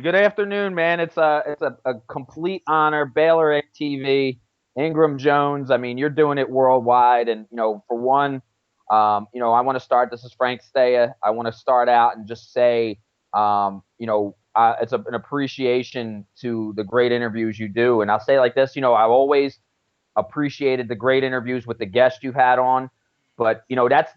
Good afternoon, man. It's a complete honor. Bayloric TV, Ingram Jones. I mean, you're doing it worldwide, and for one, I want to start. This is Frank Staya. I want to start out and just say, it's an appreciation to the great interviews you do, and I'll say like this. I've always appreciated the great interviews with the guests you've had on, but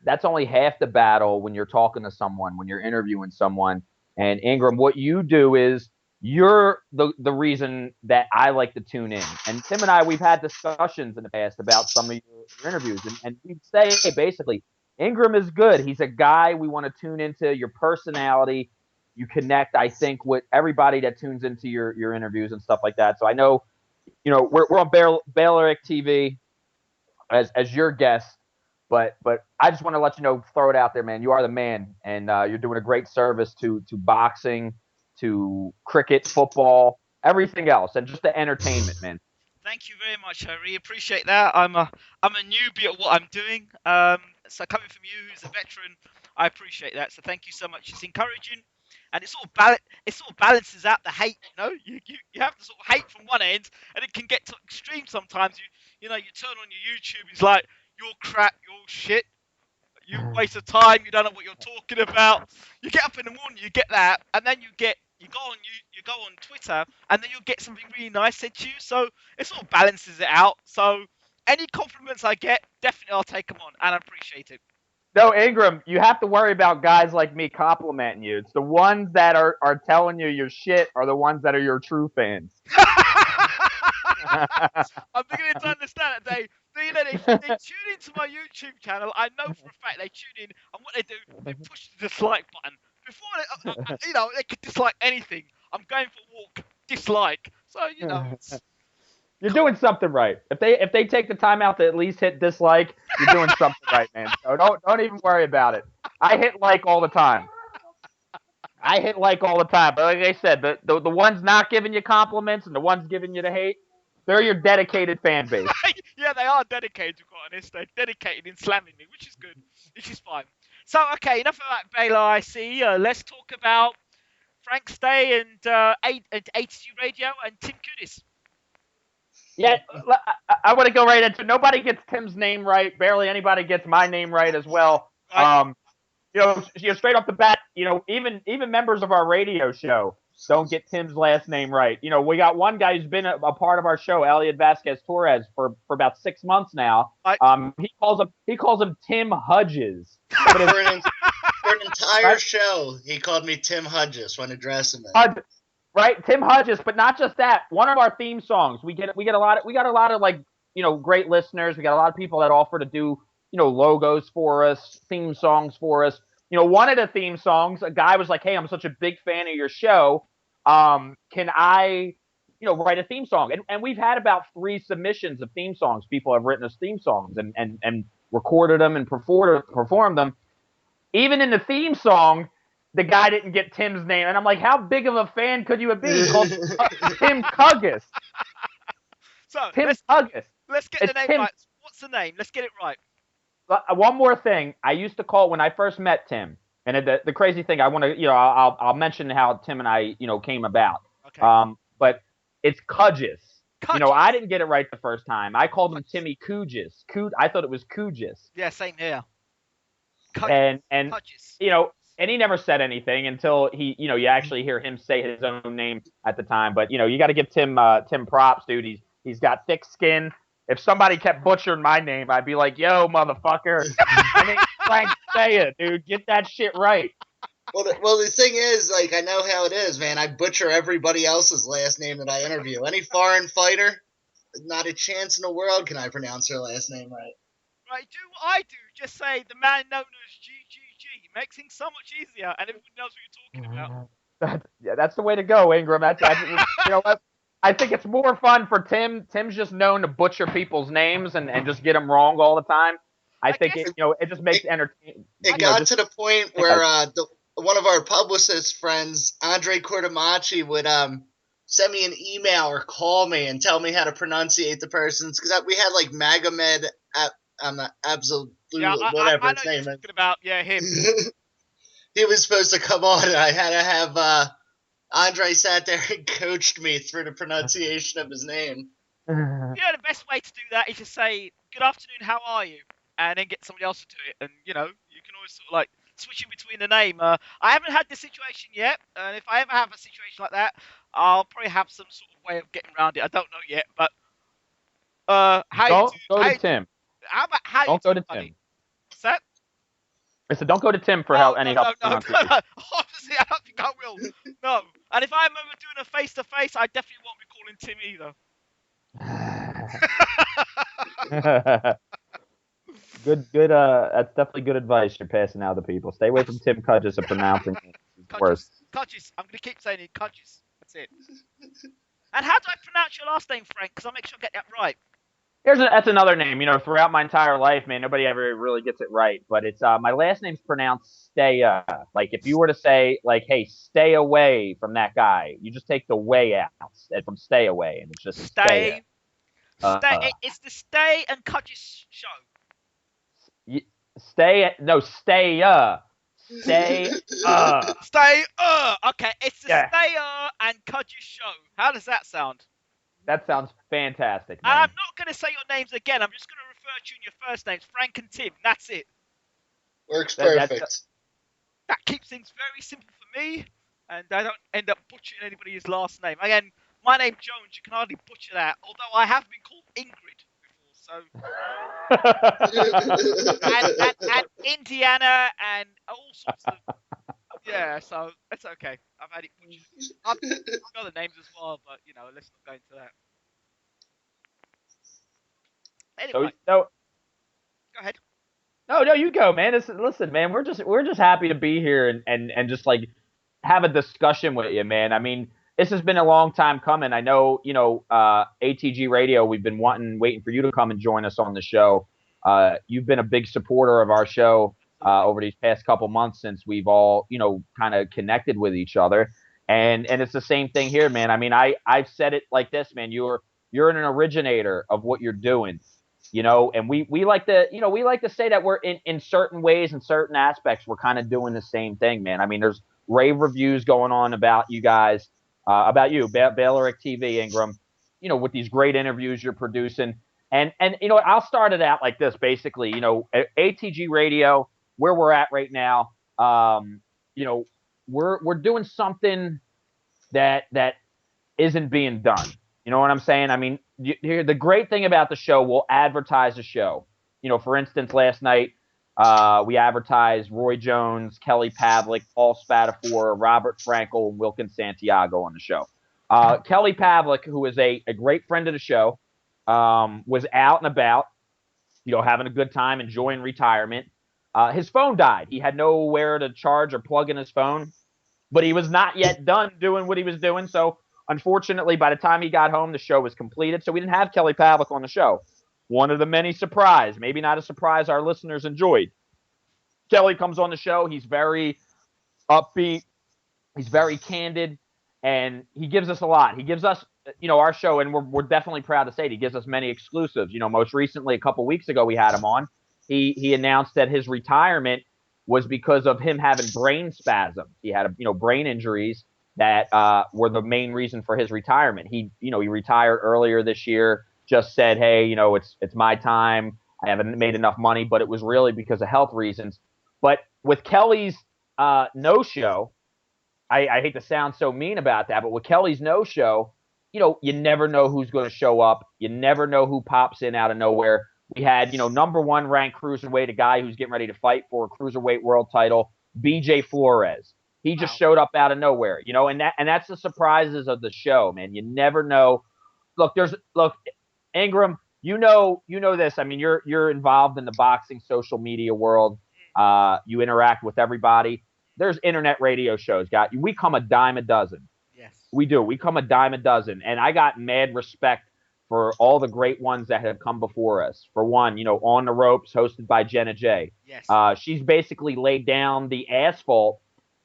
that's only half the battle when you're talking to someone, when you're interviewing someone. And Ingram, what you do is you're the reason that I like to tune in. And Tim and I, we've had discussions in the past about some of your interviews, and we'd say basically, Ingram is good. He's a guy we want to tune into. Your personality, you connect, I think, with everybody that tunes into your interviews and stuff like that. So I know, we're on Bayloric TV as your guest. But I just want to let you know, throw it out there, man. You are the man, and you're doing a great service to boxing, to cricket, football, everything else, and just the entertainment, man. Thank you very much. I really appreciate that. I'm a newbie at what I'm doing. So coming from you, who's a veteran, I appreciate that. So thank you so much. It's encouraging, and it sort of balances out the hate. You have the sort of hate from one end, and it can get to extreme sometimes. You turn on your YouTube, it's like, you're crap, you're shit, you waste of time, you don't know what you're talking about. You get up in the morning, you get that, and then you go on Twitter, and then you'll get something really nice said to you. So it sort of balances it out. So any compliments I get, definitely I'll take them on, and I appreciate it. No, Ingram, you have to worry about guys like me complimenting you. It's the ones that are telling you your shit are the ones that are your true fans. I'm beginning to understand it. They tune into my YouTube channel. I know for a fact they tune in, and what they do, they push the dislike button. Before they could dislike anything. I'm going for a walk, dislike. So you're doing something right. If they take the time out to at least hit dislike, you're doing something right, man. So don't even worry about it. I hit like all the time. But like I said, the ones not giving you compliments and the ones giving you the hate, they're your dedicated fan base. Yeah, they are dedicated, to be quite honest. They're dedicated in slamming me, which is good. Which is fine. So, okay, enough of that, Baylor. I see. Let's talk about Frank Stay and ATG Radio and Tim Kunis. Yeah, I want to go right into. Nobody gets Tim's name right. Barely anybody gets my name right as well. Right. Straight off the bat, even members of our radio show don't get Tim's last name right. We got one guy who's been a part of our show, Elliot Vasquez Torres, for about 6 months now. He calls him Tim Hudges. For an entire show, he called me Tim Hudges when addressing him. Right, Tim Hudges, but not just that. One of our theme songs, we got a lot of like great listeners. We got a lot of people that offer to do logos for us, theme songs for us. One of the theme songs, a guy was like, "Hey, I'm such a big fan of your show. Can I, write a theme song?" And we've had about 3 submissions of theme songs. People have written us theme songs and recorded them and performed them. Even in the theme song, the guy didn't get Tim's name, and I'm like, how big of a fan could you have been? He called Tim Cuggus. So Tim Cuggus. Let's get the name right. What's the name? Let's get it right. One more thing. I used to call when I first met Tim, and the crazy thing, I want to, I'll mention how Tim and I, came about. Okay. But it's Cudges. I didn't get it right the first time. I called him Timmy Kugis. I thought it was Kugis. Yeah, same here. And and he never said anything until you actually hear him say his own name at the time. But you got to give Tim props, dude. He's got thick skin. If somebody kept butchering my name, I'd be like, "Yo, motherfucker, my name's Frank Staya, dude. Get that shit right." Well, the thing is, like, I know how it is, man. I butcher everybody else's last name that I interview. Any foreign fighter, not a chance in the world can I pronounce their last name right. Right, do what I do. Just say the man known as GGG. Makes things so much easier, and everybody knows what you're talking about. That's the way to go, Ingram. That's you know what? I think it's more fun for Tim. Tim's just known to butcher people's names and just get them wrong all the time. I think guess it just makes entertaining. It got to the point where one of our publicist friends, Andre Cordomachi, would send me an email or call me and tell me how to pronunciate the persons, because we had like Magomed Absolute, whatever his name is. Talking about, him. He was supposed to come on, and I had to have Andre sat there and coached me through the pronunciation of his name. The best way to do that is to say, "Good afternoon, how are you?" and then get somebody else to do it. And you can always sort of like switch in between the name. I haven't had this situation yet, and if I ever have a situation like that, I'll probably have some sort of way of getting around it. I don't know yet, but don't go to Tim. How about how don't you go to buddy? Tim. What's that? I said, don't go to Tim for any help. No. Obviously, I don't think I will. No. And if I'm ever doing a face-to-face, I definitely won't be calling Tim either. Good. That's definitely good advice you're passing out to people. Stay away from Tim Cudges of pronouncing it. Worse. Cudges. I'm going to keep saying it. Cudges. That's it. And how do I pronounce your last name, Frank? Because I'll make sure I get that right. That's another name. Throughout my entire life, man, nobody ever really gets it right. But it's my last name's pronounced Staya. Like if you were to say like, hey, stay away from that guy, you just take the way out from stay away, and it's just stay. It's the Stay and Cudges show. Stay. Stay. Okay, it's the Stay and Cudges show. How does that sound? That sounds fantastic, man. And I'm not going to say your names again. I'm just going to refer to you in your first names, Frank and Tim. That's it. Works perfect. That keeps things very simple for me, and I don't end up butchering anybody's last name. Again, my name's Jones. You can hardly butcher that, although I have been called Ingrid before. So and Indiana and all sorts of. Yeah, so it's okay. I've had it butchered. I've got other names as well, but let's not go into that. Anyway, go ahead. No, you go, man. Listen, man, we're just happy to be here and just like have a discussion with you, man. I mean, this has been a long time coming. I know, ATG Radio, we've been waiting for you to come and join us on the show. You've been a big supporter of our show over these past couple months since we've all, kind of connected with each other. And it's the same thing here, man. I mean, I've said it like this, man. You're an originator of what you're doing. And we like to say that we're in certain ways and certain aspects, we're kind of doing the same thing, man. I mean, there's rave reviews going on about you guys, about you, Bayloric TV, Ingram, with these great interviews you're producing. And I'll start it out like this, basically, ATG Radio, where we're at right now, we're doing something that isn't being done. You know what I'm saying? I mean, the great thing about the show, we'll advertise the show. For instance, last night we advertised Roy Jones, Kelly Pavlik, Paul Spatafora, Robert Frankel, and Wilkin Santiago on the show. Kelly Pavlik, who is a great friend of the show, was out and about, having a good time, enjoying retirement. His phone died. He had nowhere to charge or plug in his phone, but he was not yet done doing what he was doing, so unfortunately, by the time he got home, the show was completed, so we didn't have Kelly Pavlik on the show. One of the many surprises, maybe not a surprise our listeners enjoyed. Kelly comes on the show. He's very upbeat. He's very candid, and he gives us a lot. He gives us, our show, and we're definitely proud to say it. He gives us many exclusives. Most recently, a couple weeks ago, we had him on. He announced that his retirement was because of him having brain spasms. He had, brain injuries that were the main reason for his retirement. He retired earlier this year, just said, hey, it's my time. I haven't made enough money, but it was really because of health reasons. But with Kelly's no-show, I hate to sound so mean about that, but with Kelly's no-show, you never know who's going to show up. You never know who pops in out of nowhere. We had, number one ranked cruiserweight, a guy who's getting ready to fight for a cruiserweight world title, BJ Flores. He just showed up out of nowhere, and that's the surprises of the show, man. You never know. Look, Ingram, you know this. I mean, you're involved in the boxing social media world. You interact with everybody. There's internet radio shows. We come a dime a dozen. Yes. We do. We come a dime a dozen. And I got mad respect for all the great ones that have come before us. For one, On the Ropes, hosted by Jenna J. Yes. She's basically laid down the asphalt,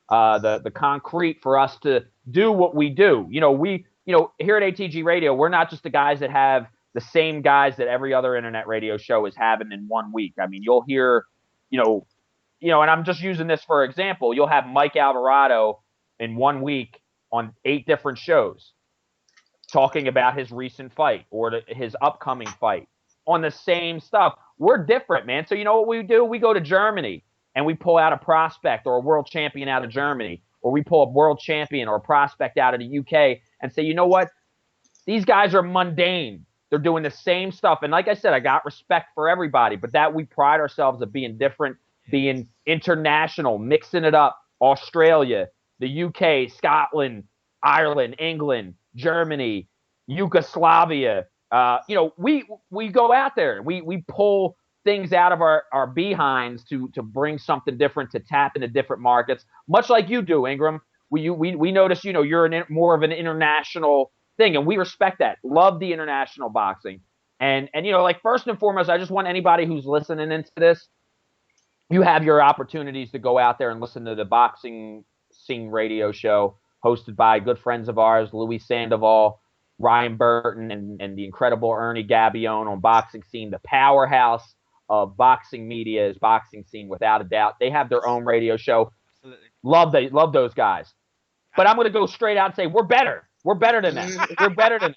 the concrete for us to do what we do. We here at ATG Radio, we're not just the guys that have the same guys that every other internet radio show is having in 1 week. I mean, you'll hear, and I'm just using this for example. You'll have Mike Alvarado in 1 week on 8 different shows talking about his recent fight or his upcoming fight on the same stuff. We're different, man. So you know what we do? We go to Germany and we pull out a prospect or a world champion out of Germany, or we pull a world champion or a prospect out of the UK and say, you know what? These guys are mundane. They're doing the same stuff. And like I said, I got respect for everybody, but that we pride ourselves of being different, being international, mixing it up. Australia, the UK, Scotland, Ireland, England, Germany, Yugoslavia. We go out there. We pull things out of our behinds to bring something different, to tap into different markets, much like you do, Ingram. We notice, you're more of an international thing, and we respect that. Love the international boxing. And like first and foremost, I just want anybody who's listening into this, you have your opportunities to go out there and listen to the Boxing Scene radio show hosted by good friends of ours, Louis Sandoval, Ryan Burton, and the incredible Ernie Gabione on Boxing Scene. The powerhouse of boxing media is Boxing Scene, without a doubt. They have their own radio show. Absolutely. Love those guys. But I'm going to go straight out and say we're better. We're better than them. We're better than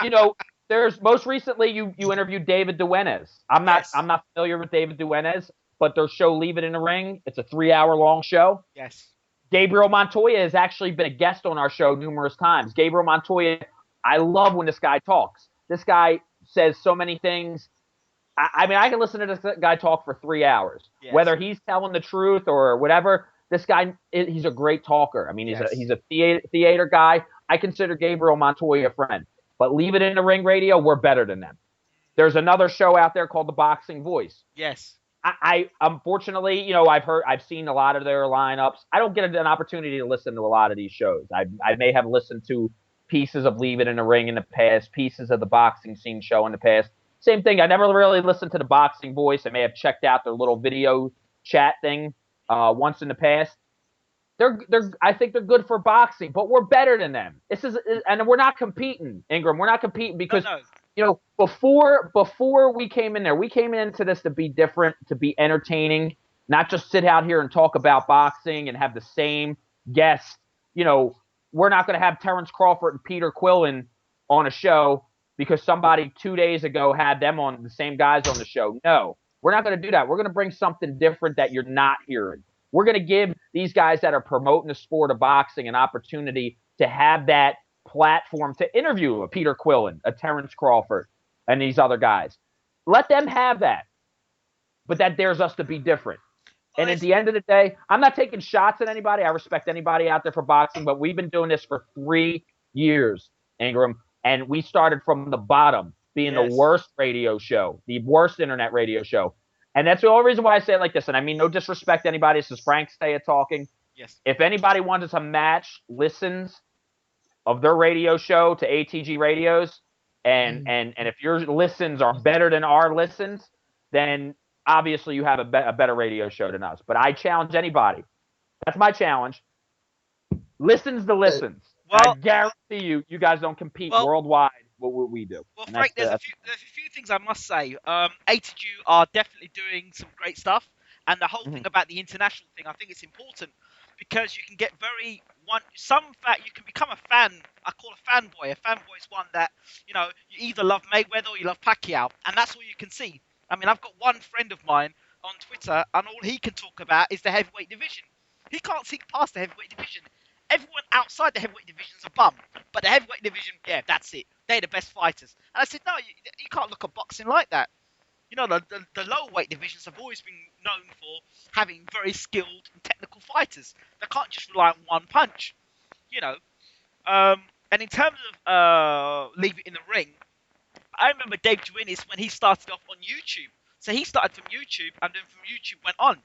them. There's most recently you interviewed David Duenas. I'm not familiar with David Duenas, but their show Leave It in the Ring, it's a 3-hour long show. Yes. Gabriel Montoya has actually been a guest on our show numerous times. Gabriel Montoya, I love when this guy talks. This guy says so many things. I mean, I can listen to this guy talk for 3 hours. Yes. Whether he's telling the truth or whatever, this guy, he's a great talker. I mean, he's a theater guy. I consider Gabriel Montoya a friend. But Leave It in the Ring radio, we're better than them. There's another show out there called The Boxing Voice. Yes. I unfortunately, I've seen a lot of their lineups. I don't get an opportunity to listen to a lot of these shows. I may have listened to pieces of Leave It in the Ring in the past, pieces of the Boxing Scene show in the past. Same thing. I never really listened to The Boxing Voice. I may have checked out their little video chat thing once in the past. I think they're good for boxing, but we're better than them. And we're not competing, Ingram. We're not competing because before we came in there, we came into this to be different, to be entertaining, not just sit out here and talk about boxing and have the same guests. We're not going to have Terrence Crawford and Peter Quillen on a show because somebody 2 days ago had them on, the same guys on the show. No, we're not going to do that. We're going to bring something different that you're not hearing. We're going to give these guys that are promoting the sport of boxing an opportunity to have that platform to interview a Peter Quillen, a Terrence Crawford, and these other guys. Let them have that. But that dares us to be different. And at the end of the day, I'm not taking shots at anybody. I respect anybody out there for boxing, but we've been doing this for 3 years, Ingram, and we started from the bottom, being the worst radio show, the worst internet radio show. And that's the only reason why I say it like this. And I mean no disrespect to anybody. This is Frank Staya talking. Yes. If anybody wants to match listens of their radio show to ATG radios, and if your listens are better than our listens, then obviously you have a better radio show than us. But I challenge anybody. That's my challenge. Listens to listens. Well, I guarantee you guys don't compete worldwide what we do. Well, Frank, there's a few things I must say. ATG are definitely doing some great stuff, and the whole thing about the international thing, I think it's important because you can get you can become a fan. I call a fanboy. A fanboy is one that you either love Mayweather or you love Pacquiao, and that's all you can see. I mean, I've got one friend of mine on Twitter, and all he can talk about is the heavyweight division. He can't see past the heavyweight division. Everyone outside the heavyweight division is a bum, but the heavyweight division, that's it. They're the best fighters. And I said, no, you can't look at boxing like that. the lower weight divisions have always been known for having very skilled and technical fighters that can't just rely on one punch. You know, and in terms of Leave It in the Ring, I remember Dave Duinis when he started off on YouTube. So he started from YouTube, and then from YouTube went on.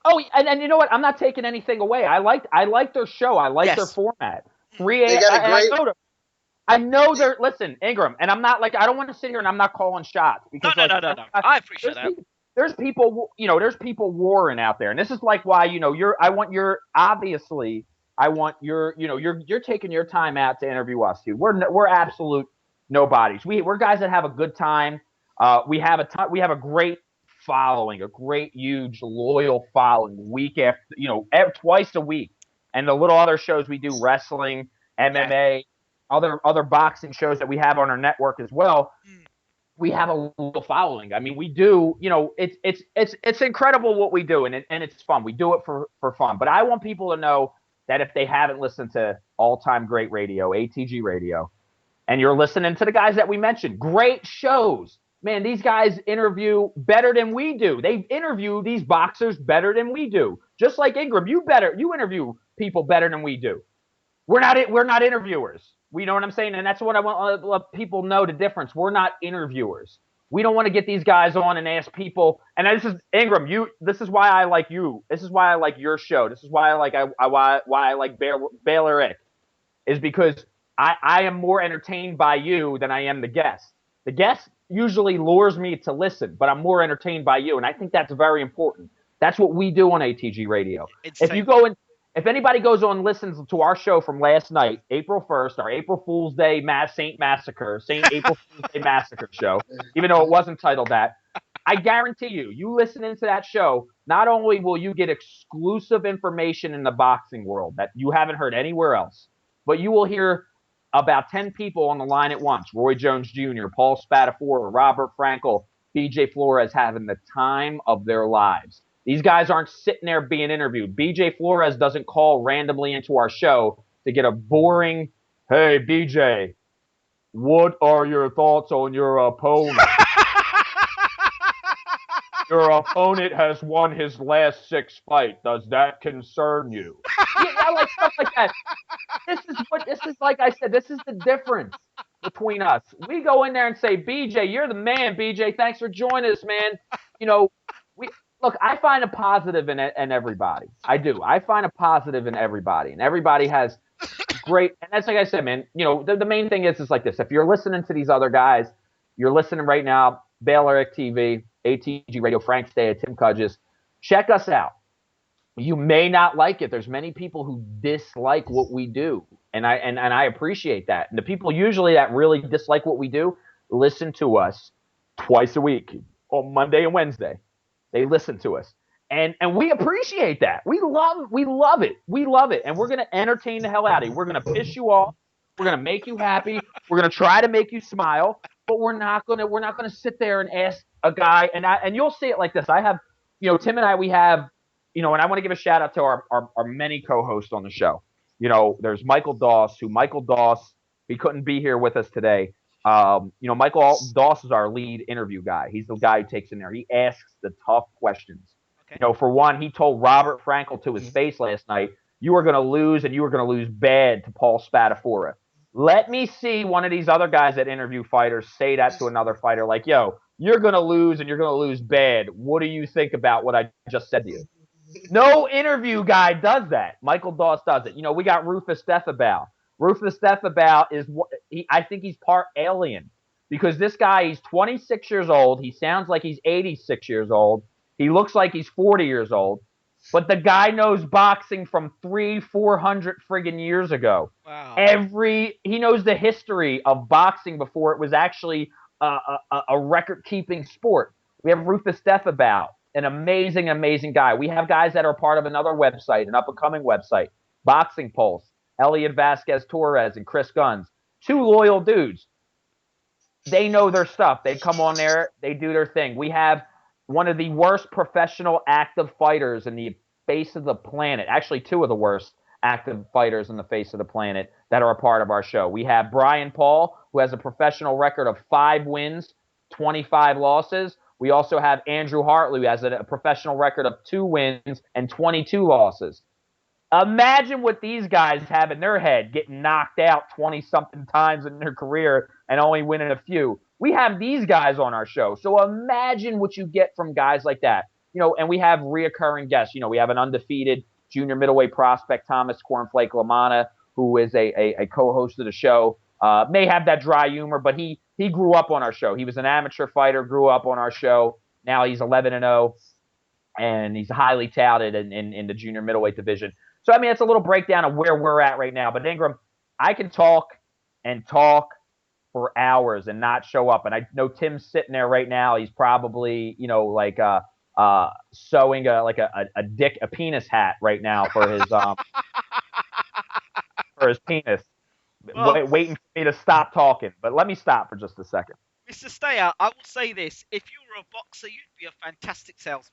Oh, and you know what? I'm not taking anything away. I like their show. I like their format. They got a great. I know they're. Listen, Ingram, and I'm not like I don't want to sit here and I'm not calling shots because No. I appreciate that. There's people, there's people warring out there, and this is like why you're taking your time out to interview us, dude. We're absolute nobodies. We're guys that have a good time. We have a great following, a great, huge, loyal following week after, twice a week. And the little other shows we do, wrestling, MMA, other boxing shows that we have on our network as well. We have a little following. I mean, we do, it's incredible what we do, and it's fun. We do it for fun. But I want people to know that if they haven't listened to all-time great radio, ATG Radio, and you're listening to the guys that we mentioned, great shows. Man, these guys interview better than we do. They interview these boxers better than we do. Just like Ingram, you interview people better than we do. We're not interviewers. We know what I'm saying, and that's what I want to let people know the difference. We're not interviewers. We don't want to get these guys on and ask people. And this is Ingram. This is why I like you. This is why I like your show. This is why I like Bayloric, is because I am more entertained by you than I am the guest. The guest usually lures me to listen, but I'm more entertained by you, and I think that's very important. That's what we do on ATG Radio. If anybody goes on and listens to our show from last night, April 1st, our April Fool's Day Saint April Fool's Day Massacre show, even though it wasn't titled that, I guarantee you listening to that show, not only will you get exclusive information in the boxing world that you haven't heard anywhere else, but you will hear about 10 people on the line at once. Roy Jones Jr., Paul Spadafora, Robert Frankel, BJ Flores having the time of their lives. These guys aren't sitting there being interviewed. BJ Flores doesn't call randomly into our show to get a boring, hey, BJ, what are your thoughts on your opponent? Your opponent has won his last 6 fights. Does that concern you? I like stuff like that. This is like I said, this is the difference between us. We go in there and say, BJ, you're the man, BJ. Thanks for joining us, man. Look, I find a positive in everybody. I do. I find a positive in everybody. And everybody has great, and that's like I said, man, the main thing is like this. If you're listening to these other guys, you're listening right now, Bayloric TV, ATG Radio, Frank Staya, Tim Cudges, check us out. You may not like it. There's many people who dislike what we do, and I appreciate that. And the people usually that really dislike what we do listen to us twice a week, on Monday and Wednesday. They listen to us, and we appreciate that. We love it. We love it, and we're gonna entertain the hell out of you. We're gonna piss you off. We're gonna make you happy. We're gonna try to make you smile, but we're not gonna sit there and ask a guy. And you'll see it like this. I have, Tim and I, we have. And I want to give a shout out to our many co-hosts on the show. There's Michael Doss, he couldn't be here with us today. Michael Doss is our lead interview guy. He's the guy who takes in there. He asks the tough questions. Okay. For one, he told Robert Frankel to his face last night, you were going to lose, and you were going to lose bad to Paul Spadafora. Let me see one of these other guys that interview fighters say that to another fighter, like, yo, you're going to lose, and you're going to lose bad. What do you think about what I just said to you? No interview guy does that. Michael Doss does it. We got Rufus Defabow. Rufus Defabow I think he's part alien, because this guy, he's 26 years old. He sounds like he's 86 years old. He looks like he's 40 years old. But the guy knows boxing from 300-400 friggin' years ago. Wow. He knows the history of boxing before it was actually a record-keeping sport. We have Rufus Defabow. An amazing, amazing guy. We have guys that are part of another website, an up-and-coming website, Boxing Pulse, Elliot Vasquez-Torres and Chris Guns. 2 loyal dudes. They know their stuff. They come on there. They do their thing. We have one of the worst professional active fighters in the face of the planet. Actually, 2 of the worst active fighters in the face of the planet that are a part of our show. We have Brian Paul, who has a professional record of 5 wins, 25 losses. We also have Andrew Hartley, who has a professional record of 2 wins and 22 losses. Imagine what these guys have in their head, getting knocked out 20-something times in their career and only winning a few. We have these guys on our show. So imagine what you get from guys like that. And we have reoccurring guests. We have an undefeated junior middleweight prospect, Thomas Cornflake Lamana, who is a co-host of the show. May have that dry humor, but he grew up on our show. He was an amateur fighter, grew up on our show. Now he's 11-0, and he's highly touted in the junior middleweight division. So, I mean, it's a little breakdown of where we're at right now. But, Ingram, I can talk and talk for hours and not show up. And I know Tim's sitting there right now. He's probably, sewing a penis hat right now for his penis, Well, waiting for me to stop talking. But let me stop for just a second. Mr. Stayer, I will say this: if you were a boxer, you'd be a fantastic salesman.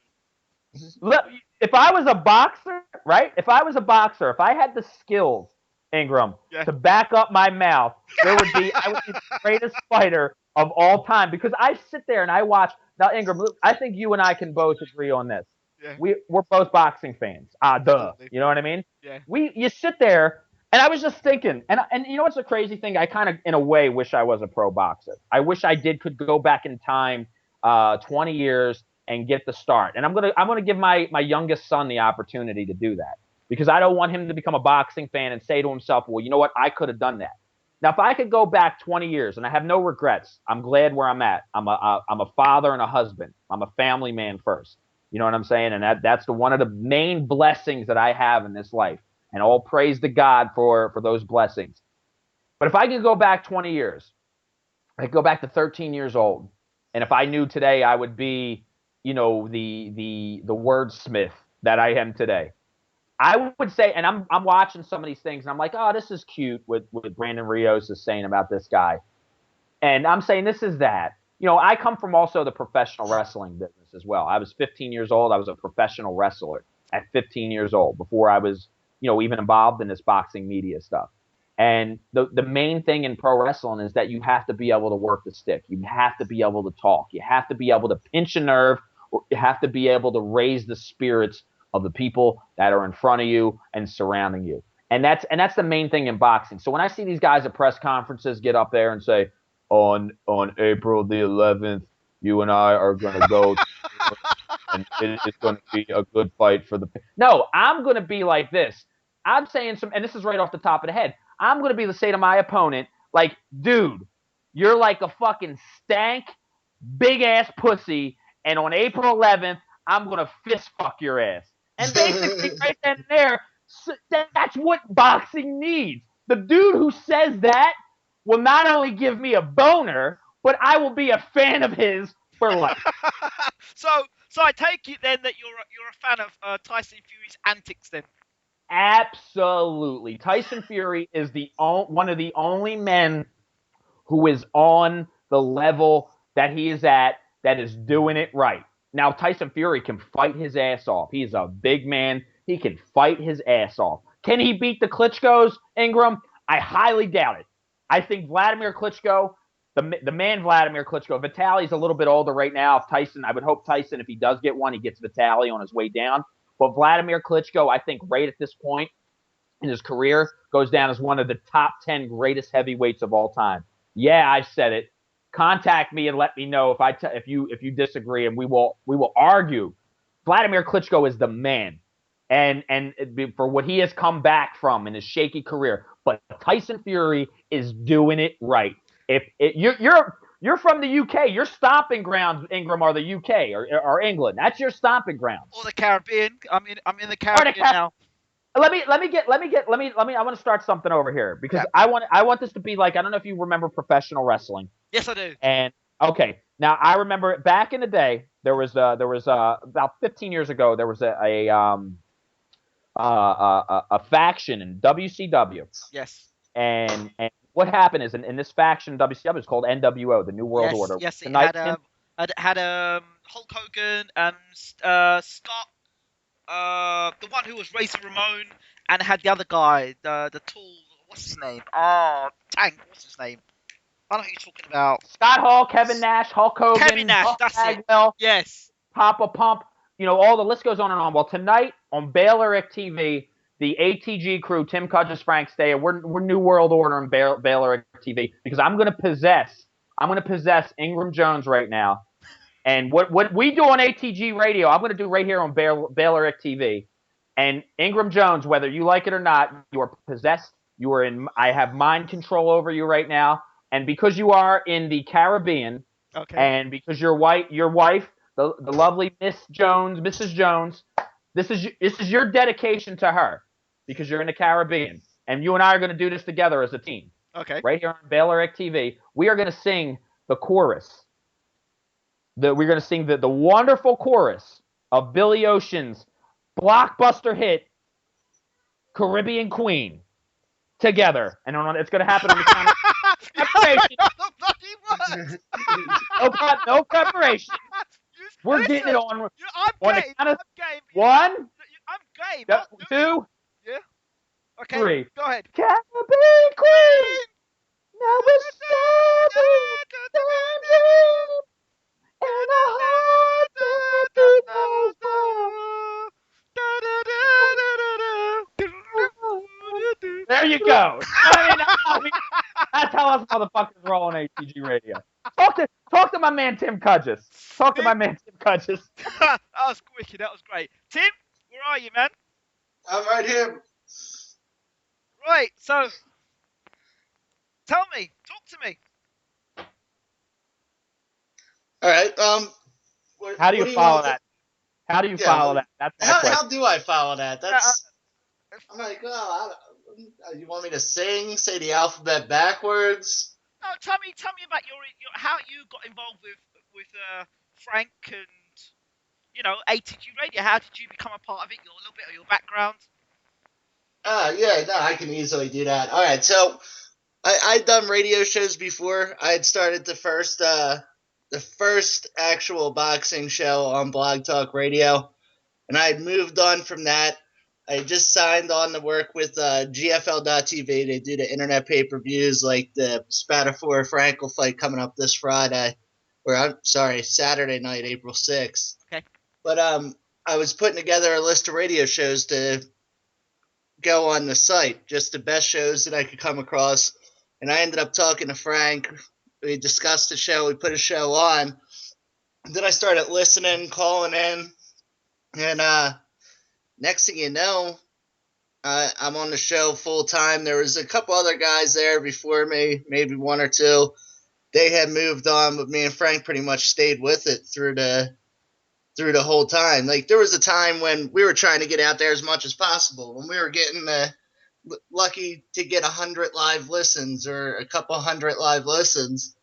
Look, if I was a boxer, right? If I was a boxer, if I had the skills, Ingram, to back up my mouth, I would be the greatest fighter of all time. Because I sit there and I watch. Now, Ingram, I think you and I can both agree on this. Yeah. We're both boxing fans. Duh. You know what I mean? Yeah. You sit there, and I was just thinking, and you know what's the crazy thing? I kind of, in a way, wish I was a pro boxer. I wish I could go back in time, 20 years. And get the start. And I'm gonna give my youngest son the opportunity to do that, because I don't want him to become a boxing fan and say to himself, well, you know what, I could have done that. Now, if I could go back 20 years, and I have no regrets, I'm glad where I'm at. I'm a father and a husband. I'm a family man first. You know what I'm saying? And that's one of the main blessings that I have in this life. And all praise to God for those blessings. But if I could go back 20 years, I could go back to 13 years old. And if I knew today I would be the wordsmith that I am today, I would say, and I'm watching some of these things, and I'm like, oh, this is cute what Brandon Rios is saying about this guy, and I'm saying this is that. I come from also the professional wrestling business as well. I was 15 years old. I was a professional wrestler at 15 years old before I was, even involved in this boxing media stuff. And the main thing in pro wrestling is that you have to be able to work the stick. You have to be able to talk. You have to be able to pinch a nerve. Or you have to be able to raise the spirits of the people that are in front of you and surrounding you. And that's the main thing in boxing. So when I see these guys at press conferences get up there and say, on April the 11th, you and I are going to go and it's going to be a good fight for the – no, I'm going to be like this. I'm saying and this is right off the top of the head, I'm going to be the say to my opponent, like, dude, you're like a fucking stank, big-ass pussy, and on April 11th, I'm going to fist fuck your ass. And basically, right then and there, that's what boxing needs. The dude who says that will not only give me a boner, but I will be a fan of his for life. So I take it then that you're a fan of Tyson Fury's antics then. Absolutely. Tyson Fury is one of the only men who is on the level that he is at that is doing it right. Now, Tyson Fury can fight his ass off. He's a big man. He can fight his ass off. Can he beat the Klitschko's, Ingram? I highly doubt it. I think Vladimir Klitschko, the man Vladimir Klitschko, Vitaly's a little bit older right now. I would hope Tyson, if he does get one, he gets Vitaly on his way down. But Vladimir Klitschko, I think right at this point in his career, goes down as one of the top 10 greatest heavyweights of all time. Yeah, I said it. Contact me and let me know if you disagree, and we will argue. Vladimir Klitschko is the man, and for what he has come back from in his shaky career. But Tyson Fury is doing it right. If you're from the UK, your stomping grounds, Ingram, are the UK or England. That's your stomping grounds. Or the Caribbean. I'm in the Caribbean now. I want to start something over here because I want this to be like, I don't know if you remember professional wrestling. Yes, I do. And okay, now I remember back in the day there was about 15 years ago there was a faction in WCW. Yes. And what happened is in this faction WCW is called NWO, the New World Order. Yes, it had Hulk Hogan and Scott. The one who was Razor Ramon, and had the other guy, the tall, what's his name? Tank, what's his name? I know who you're talking about. Scott Hall, Kevin Nash, Hulk Hogan, Kevin Nash, Buff that's it. Bagwell, Yes. Papa Pump. All the list goes on and on. Well, tonight on Bayloric TV, the ATG crew, Tim Cudges, Frank Staya, we're New World Order on Bayloric TV because I'm gonna possess Ingram Jones right now. And what we do on ATG radio, I'm going to do right here on Bayloric TV. And Ingram Jones, whether you like it or not, you are possessed. You are in. I have mind control over you right now. And because you are in the Caribbean, Okay. and because your wife, the lovely Mrs. Jones, this is your dedication to her because you're in the Caribbean, and you and I are going to do this together as a team. Okay. Right here on Bayloric TV, we are going to sing the chorus. We're going to sing the wonderful chorus of Billy Ocean's blockbuster hit, Caribbean Queen, together. And it's going to happen on the count of preparation. No preparation. We're getting it on. I'm game. I'm game. One. I'm game. 2. Yeah. Okay. 3. Go ahead. Caribbean Queen. Now we're standing. There you go. That's how us motherfuckers roll on ATG radio. Talk to my man Tim Cudges. That was wicked. That was great. Tim, where are you, man? I'm right here. Right. So, tell me. Talk to me. All right. How do you follow that? How do you follow that? That's my question. How do I follow that? That's. I'm like, you want me to sing? Say the alphabet backwards? No, tell me about your how you got involved with Frank and ATG Radio. How did you become a part of it? A little bit of your background. Yeah, no, I can easily do that. All right, so I'd done radio shows before. I had started the first actual boxing show on Blog Talk Radio, and I had moved on from that. I just signed on to work with GFL.TV. They do the internet pay-per-views like the Spatafor Frankel fight coming up this Friday. Saturday night, April 6th. Okay. But I was putting together a list of radio shows to go on the site, just the best shows that I could come across. And I ended up talking to Frank. We discussed the show. We put a show on. And then I started listening, calling in. And next thing you know, I'm on the show full time. There was a couple other guys there before me, maybe one or two. They had moved on, but me and Frank pretty much stayed with it through the whole time. Like, there was a time when we were trying to get out there as much as possible, when we were getting lucky to get 100 live listens or a couple hundred live listens.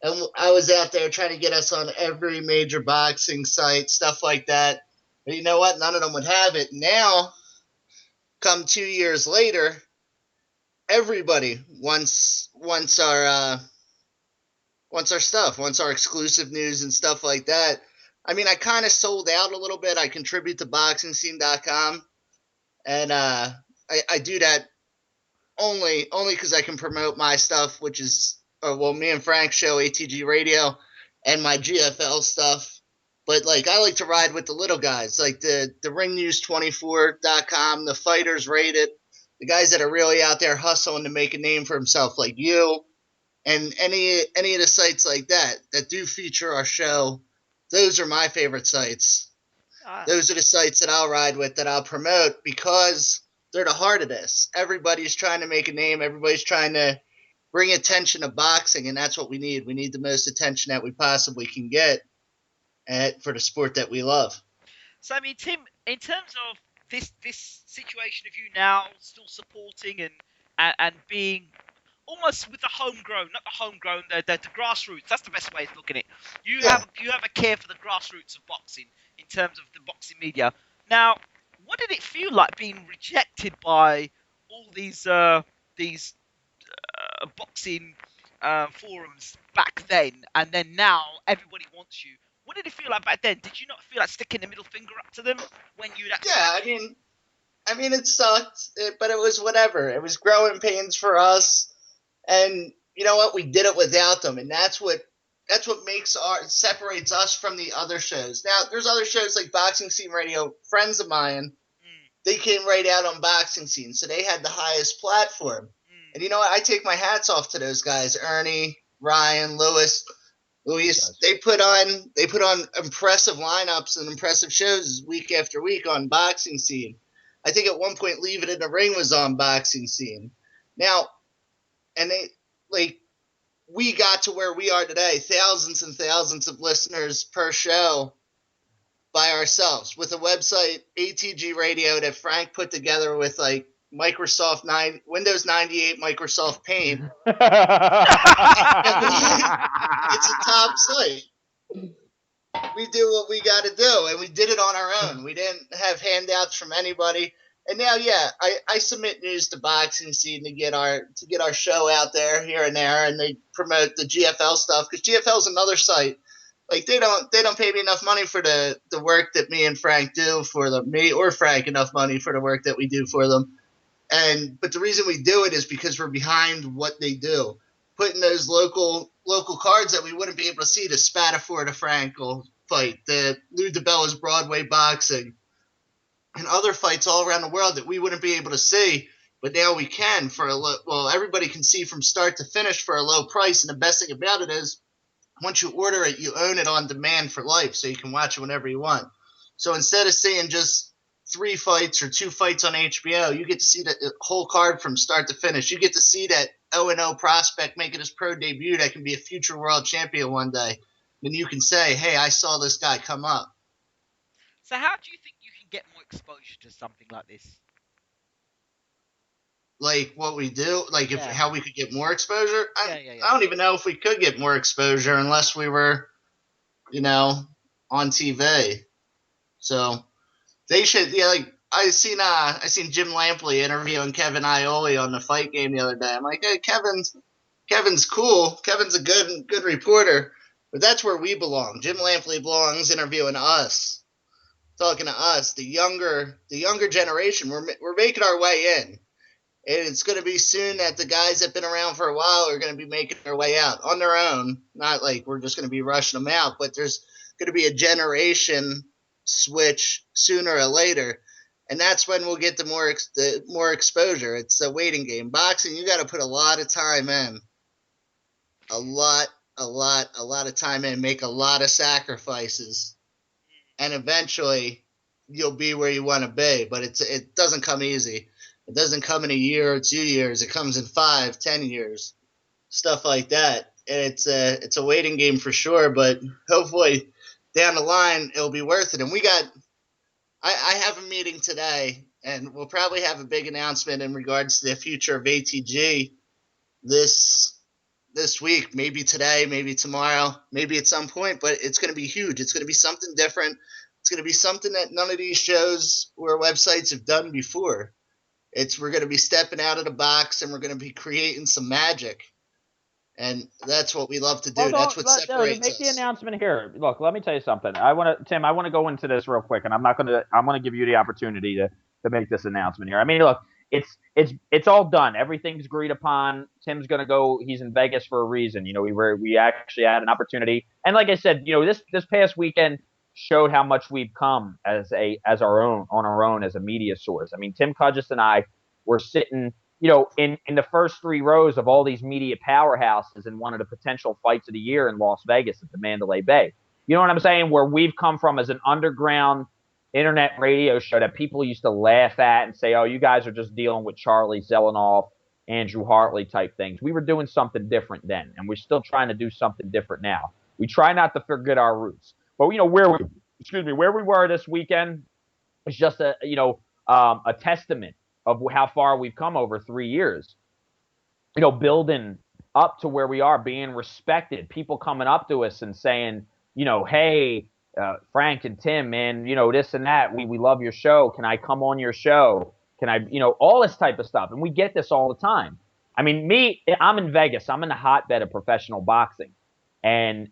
And I was out there trying to get us on every major boxing site, stuff like that. But you know what? None of them would have it. Now, come 2 years later, everybody wants our stuff, wants our exclusive news and stuff like that. I mean, I kind of sold out a little bit. I contribute to BoxingScene.com, and I do that only because I can promote my stuff, which is me and Frank show ATG Radio and my GFL stuff. But like, I like to ride with the little guys, like the RingNews24.com, the Fighters Rated, the guys that are really out there hustling to make a name for himself, like you, and any of the sites like that do feature our show. Those are my favorite sites. Those are the sites that I'll ride with, that I'll promote, because they're the heart of this. Everybody's trying to make a name. Everybody's trying to bring attention to boxing, and that's what we need. We need the most attention that we possibly can get for the sport that we love. So, I mean, Tim, in terms of this situation of you now still supporting and being almost with the homegrown, not the homegrown, the grassroots. That's the best way of looking at it. You have a care for the grassroots of boxing in terms of the boxing media. Now, what did it feel like being rejected by all these boxing forums back then, and then now everybody wants you? What did it feel like back then? Did you not feel like sticking the middle finger up to them when you? Yeah, I mean, it sucked, but it was whatever. It was growing pains for us. And, you know what? We did it without them, and that's what separates us from the other shows. Now, there's other shows like Boxing Scene Radio. Friends of mine, they came right out on Boxing Scene, so they had the highest platform. And you know what? I take my hats off to those guys, Ernie, Ryan, Luis. They put on impressive lineups and impressive shows week after week on Boxing Scene. I think at one point Leave It in the Ring was on Boxing Scene. Now, and we got to where we are today, thousands and thousands of listeners per show by ourselves with a website, ATG Radio, that Frank put together with like Windows 98, Microsoft Paint. It's a top site. We do what we got to do, and we did it on our own. We didn't have handouts from anybody. And now, yeah, I submit news to Boxing Scene to get our show out there here and there, and they promote the GFL stuff because GFL is another site. Like they don't pay me enough money for the work that me and Frank do for them. Me or Frank enough money for the work that we do for them. But the reason we do it is because we're behind what they do, putting those local cards that we wouldn't be able to see, the Spataford Frankel fight, the Lou DiBella's Broadway boxing, and other fights all around the world that we wouldn't be able to see, but now we can everybody can see from start to finish for a low price. And the best thing about it is once you order it, you own it on demand for life, so you can watch it whenever you want. So instead of seeing just 3 fights or 2 fights on HBO, you get to see the whole card from start to finish. You get to see that 0-0 prospect making his pro debut that can be a future world champion one day. Then you can say, hey, I saw this guy come up. So how do you think you can get more exposure to something like this? Like what we do? Like how we could get more exposure? I don't even know if we could get more exposure unless we were, on TV. So they should, I seen Jim Lampley interviewing Kevin Iole on the Fight Game the other day. I'm like, hey, Kevin's cool. Kevin's a good reporter, but that's where we belong. Jim Lampley belongs interviewing us, talking to us, the younger generation. We're making our way in, and it's going to be soon that the guys that've been around for a while are going to be making their way out on their own. Not like we're just going to be rushing them out, but there's going to be a generation switch sooner or later, and that's when we'll get the more exposure. It's a waiting game. Boxing, you got to put a lot of time in, a lot of time in, make a lot of sacrifices, and eventually you'll be where you want to be. But it doesn't come easy. It doesn't come in a year or 2 years. It comes in 5, 10 years, stuff like that. And it's a waiting game for sure, but hopefully down the line it'll be worth it. And I have a meeting today, and we'll probably have a big announcement in regards to the future of ATG this week, maybe today, maybe tomorrow, maybe at some point, but it's going to be huge. It's going to be something different. It's going to be something that none of these shows or websites have done before. We're going to be stepping out of the box, and we're going to be creating some magic. And that's what we love to do. That's what separates us. Make the announcement here. Look, let me tell you something. Tim, I want to go into this real quick, and I'm going to give you the opportunity to make this announcement here. I mean, look, it's all done. Everything's agreed upon. Tim's going to go. He's in Vegas for a reason. We actually had an opportunity. And like I said, this past weekend showed how much we've come on our own as a media source. I mean, Tim Cudgis and I were sitting, in the first 3 rows of all these media powerhouses in one of the potential fights of the year in Las Vegas at the Mandalay Bay. You know what I'm saying? Where we've come from as an underground internet radio show that people used to laugh at and say, oh, you guys are just dealing with Charlie Zelenoff, Andrew Hartley type things. We were doing something different then, and we're still trying to do something different now. We try not to forget our roots. But, where we were this weekend is just a testament of how far we've come over 3 years. Building up to where we are, being respected, people coming up to us and saying, hey, Frank and Tim, man, this and that. We love your show. Can I come on your show? Can I, all this type of stuff. And we get this all the time. I mean, I'm in Vegas. I'm in the hotbed of professional boxing. And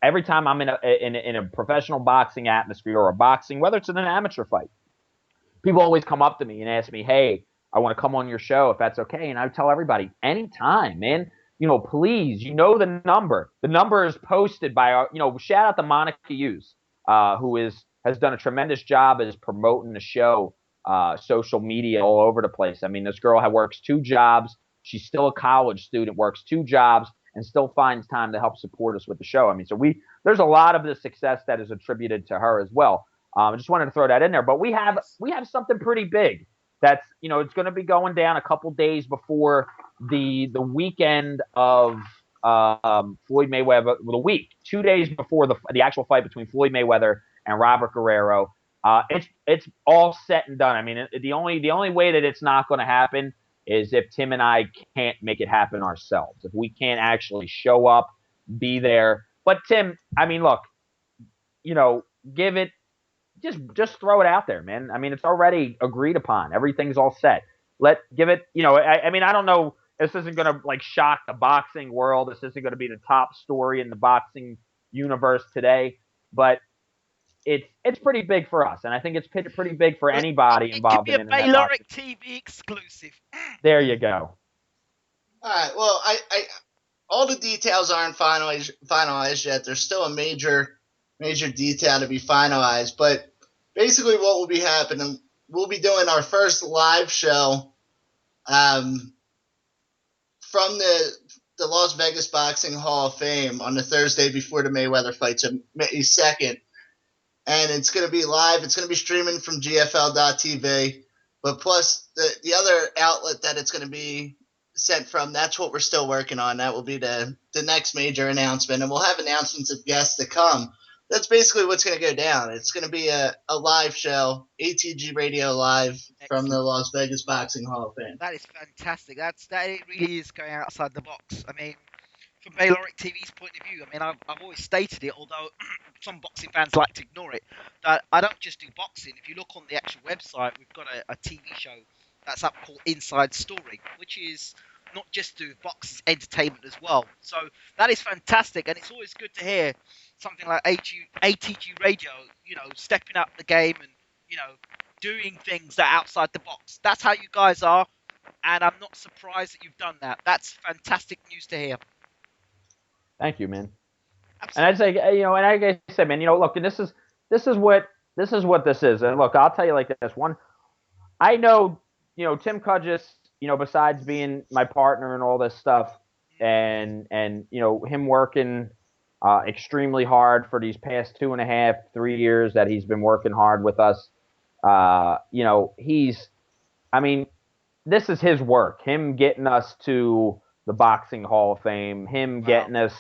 every time I'm in a professional boxing atmosphere or a boxing, whether it's in an amateur fight, people always come up to me and ask me, hey, I want to come on your show if that's okay. And I tell everybody, anytime, man. please, the number. The number is posted by our, shout out to Monica Hughes, who has done a tremendous job as promoting the show, social media all over the place. I mean, this girl works 2 jobs. She's still a college student, works 2 jobs, and still finds time to help support us with the show. I mean, so there's a lot of the success that is attributed to her as well. I just wanted to throw that in there. But we have something pretty big that's, it's going to be going down a couple days before the weekend of Floyd Mayweather, the week, 2 days before the actual fight between Floyd Mayweather and Robert Guerrero. It's all set and done. I mean, the only way that it's not going to happen is if Tim and I can't make it happen ourselves. If we can't actually show up, be there. But Tim, I mean, look, give it. Just throw it out there, man. I mean, it's already agreed upon. Everything's all set. Give it. I mean, I don't know. This isn't going to shock the boxing world. This isn't going to be the top story in the boxing universe today, but it's pretty big for us, and I think it's pretty big for anybody involved in it. It could be a Bayloric TV exclusive. There you go. All right. Well, I all the details aren't finalized yet. There's still a major detail to be finalized, but basically what will be happening, we'll be doing our first live show from the Las Vegas Boxing Hall of Fame on the Thursday before the Mayweather fight, so May 2nd. And it's going to be live. It's going to be streaming from GFL.TV. But plus, the other outlet that it's going to be sent from, that's what we're still working on. That will be the next major announcement. And we'll have announcements of guests to come. That's basically what's going to go down. It's going to be a live show, ATG Radio Live from the Las Vegas Boxing Hall of Fame. That is fantastic. That really is going outside the box. I mean, from Bayloric TV's point of view, I mean, I've always stated it, although some boxing fans like to ignore it, that I don't just do boxing. If you look on the actual website, we've got a TV show that's up called Inside Story, which is not just to do with boxing, entertainment as well. So that is fantastic, and it's always good to hear something like ATG Radio, stepping up the game and, doing things that are outside the box. That's how you guys are, and I'm not surprised that you've done that. That's fantastic news to hear. Thank you, man. Absolutely. And I'd say, and I say, man, look, and this is what this is. And look, I'll tell you like this. One, I know, Tim Cudgis, besides being my partner and all this stuff, and him working extremely hard for these past 2.5, 3 years that he's been working hard with us. This is his work. Him getting us to the Boxing Hall of Fame, him getting us,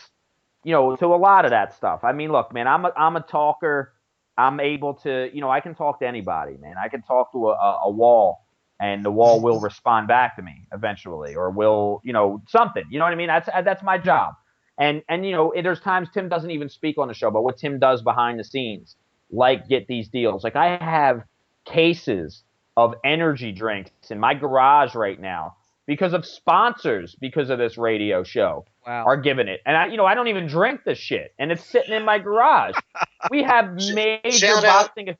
to a lot of that stuff. I mean, look, man, I'm a talker. I'm able to, I can talk to anybody, man. I can talk to a wall, and the wall will respond back to me eventually, or will, something. You know what I mean? That's my job. And there's times Tim doesn't even speak on the show, but what Tim does behind the scenes, like get these deals. Like I have cases of energy drinks in my garage right now because of sponsors, because of this radio show. Wow. Are giving it. And I don't even drink this shit, and it's sitting in my garage. We have major boxing.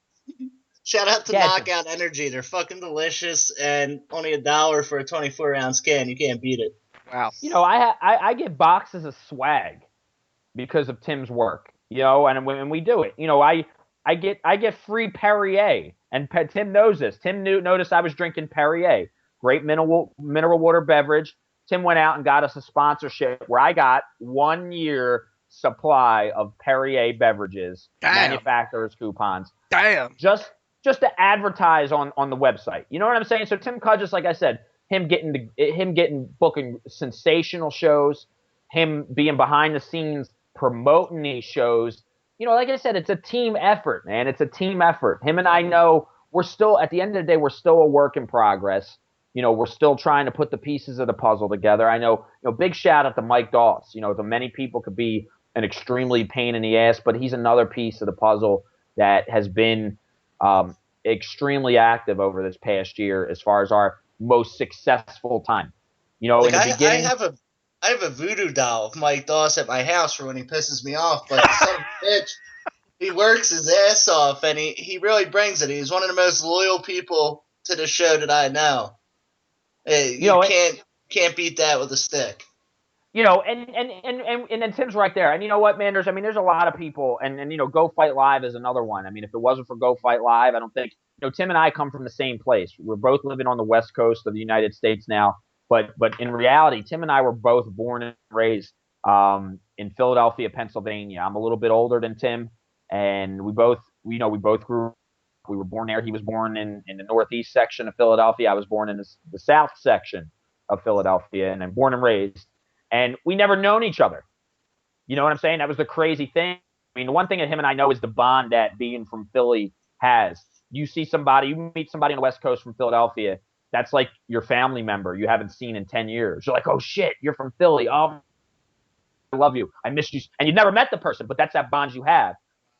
Shout out to Knockout Energy. They're fucking delicious, and only $1 for a 24-ounce can. You can't beat it. Wow. I get boxes of swag because of Tim's work. And when we do it, I get free Perrier, and Tim knows this. Tim noticed I was drinking Perrier, great mineral water beverage. Tim went out and got us a sponsorship where I got 1 year supply of Perrier beverages, manufacturers coupons. Damn. Just to advertise on the website. You know what I'm saying? So Tim Cudgis, like I said, him booking sensational shows, him being behind the scenes promoting these shows. Like I said, it's a team effort, man. It's a team effort. Him and I know we're still, at the end of the day, we're still a work in progress. We're still trying to put the pieces of the puzzle together. I know, big shout out to Mike Doss. The many people could be an extremely pain in the ass, but he's another piece of the puzzle that has been extremely active over this past year as far as our most successful time. In the beginning, I have a voodoo doll of Mike Doss at my house for when he pisses me off, but son of a bitch, he works his ass off, and he really brings it. He's one of the most loyal people to the show that I know. Hey, you can't beat that with a stick. you know, and then Tim's right there. And you know what, man? There's a lot of people, and you know, Go Fight Live is another one. I mean, if it wasn't for Go Fight Live, I don't think, you know, Tim and I come from the same place. We're both living on the West Coast of the United States now, but in reality, Tim and I were both born and raised in Philadelphia, Pennsylvania. I'm a little bit older than Tim, and we both grew. We were born there. He was born in the northeast section of Philadelphia. I was born in the south section of Philadelphia, and I'm born and raised. And we never known each other. You know what I'm saying? That was the crazy thing. I mean, the one thing that him and I know is the bond that being from Philly has. You meet somebody on the West Coast from Philadelphia, that's like your family member you haven't seen in 10 years. You're like, oh shit, you're from Philly. Oh, I love you. I missed you. And you never met the person, but that's that bond you have.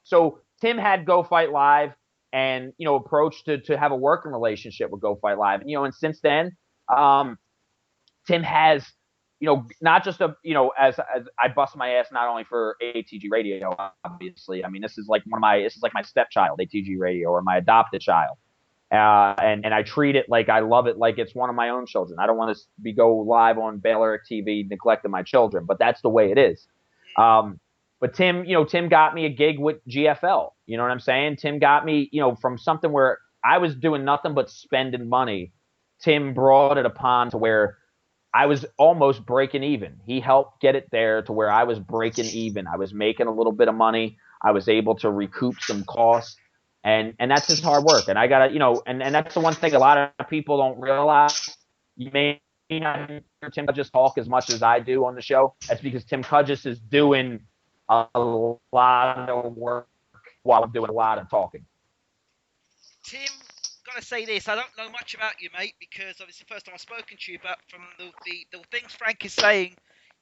So Tim had Go Fight Live and, you know, approached to have a working relationship with Go Fight Live. And, you know, and since then, Tim has, you know, not just as I bust my ass not only for ATG Radio, obviously. I mean, this is like my stepchild, ATG Radio, or my adopted child. And I treat it like I love it, like it's one of my own children. I don't want to go live on Bayloric TV neglecting my children, but that's the way it is. But Tim got me a gig with GFL. You know what I'm saying? Tim got me, you know, from something where I was doing nothing but spending money. Tim brought it upon to where I was almost breaking even. He helped get it there to where I was breaking even. I was making a little bit of money. I was able to recoup some costs. And that's his hard work. And I gotta, you know, and that's the one thing a lot of people don't realize. You may not hear Tim Cudgis talk as much as I do on the show. That's because Tim Cudgis is doing a lot of work while I'm doing a lot of talking. Tim, gotta say this. I don't know much about you, mate, because obviously the first time I've spoken to you, but from the things Frank is saying,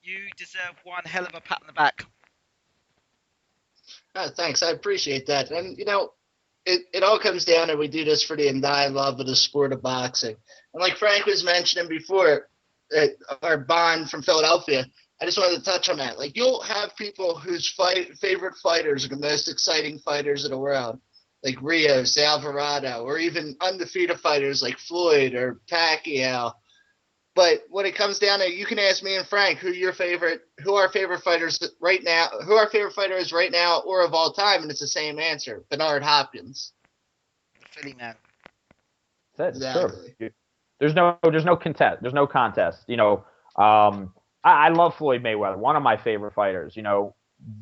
you deserve one hell of a pat on the back. Thanks, I appreciate that. And, you know, it all comes down to we do this for the undying love of the sport of boxing. And like Frank was mentioning before, our bond from Philadelphia, I just wanted to touch on that. Like, you'll have people whose favorite fighters are the most exciting fighters in the world, like Rios, Alvarado, or even undefeated fighters like Floyd or Pacquiao. But when it comes down to, you can ask me and Frank who our favorite fighters right now, who our favorite fighter is right now or of all time, and it's the same answer: Bernard Hopkins. The Philly man. That's exactly. True. There's no contest. There's no contest. You know, I love Floyd Mayweather, one of my favorite fighters. You know,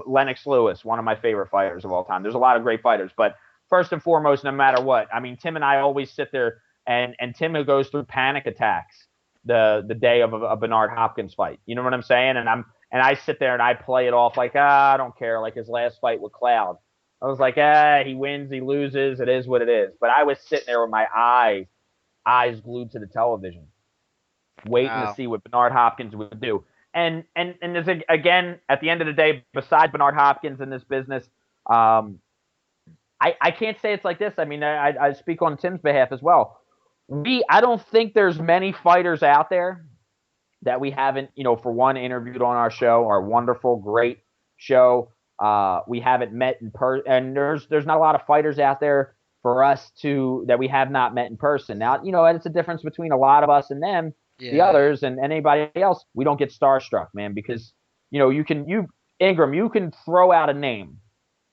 Lennox Lewis, one of my favorite fighters of all time. There's a lot of great fighters, but first and foremost, no matter what, I mean, Tim and I always sit there, and Tim goes through panic attacks the day of a Bernard Hopkins fight. You know what I'm saying? And I sit there and I play it off like, I don't care, like his last fight with Cloud. I was like, he wins, he loses, it is what it is. But I was sitting there with my eyes glued to the television, waiting to see what Bernard Hopkins would do. And there's again, at the end of the day, besides Bernard Hopkins in this business, I can't say it's like this. I mean, I speak on Tim's behalf as well. I don't think there's many fighters out there that we haven't, you know, for one, interviewed on our show, our wonderful, great show. We haven't met in person, and there's not a lot of fighters out there for us that we have not met in person. Now, you know, it's a difference between a lot of us and them, the others, and anybody else. We don't get starstruck, man, because, you know, Ingram, you can throw out a name.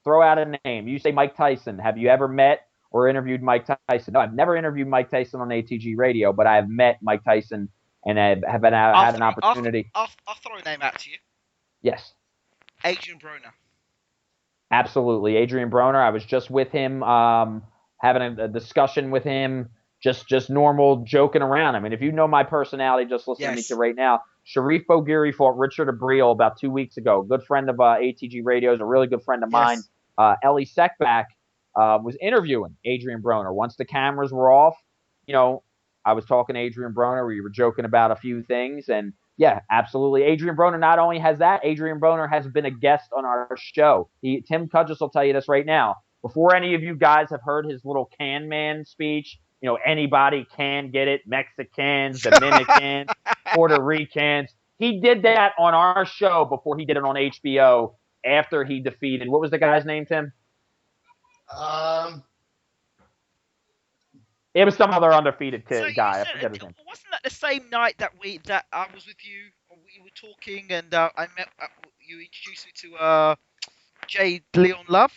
You say Mike Tyson. Have you ever met or interviewed Mike Tyson? No, I've never interviewed Mike Tyson on ATG Radio, but I've met Mike Tyson and have had an opportunity. I'll throw a name out to you. Yes. Adrian Broner. Absolutely. Adrian Broner. I was just with him, having a discussion with him, just normal joking around. I mean, if you know my personality, just listening to right now, Sharif Boghiri fought Richard Abril about 2 weeks ago. Good friend of ATG Radio's, a really good friend of mine. Ellie Seckback was interviewing Adrian Broner. Once the cameras were off, you know, I was talking to Adrian Broner. We were joking about a few things, and yeah, absolutely. Adrian Broner not only has that, Adrian Broner has been a guest on our show. Tim Cudgis will tell you this right now. Before any of you guys have heard his little can man speech, you know, anybody can get it, Mexicans, Dominicans, Puerto Ricans. He did that on our show before he did it on HBO after he defeated, what was the guy's name, Tim? It was some other undefeated guy. I forget his name. Wasn't that the same night that I was with you? Or we were talking, and I met you introduced me to J. Leon Love.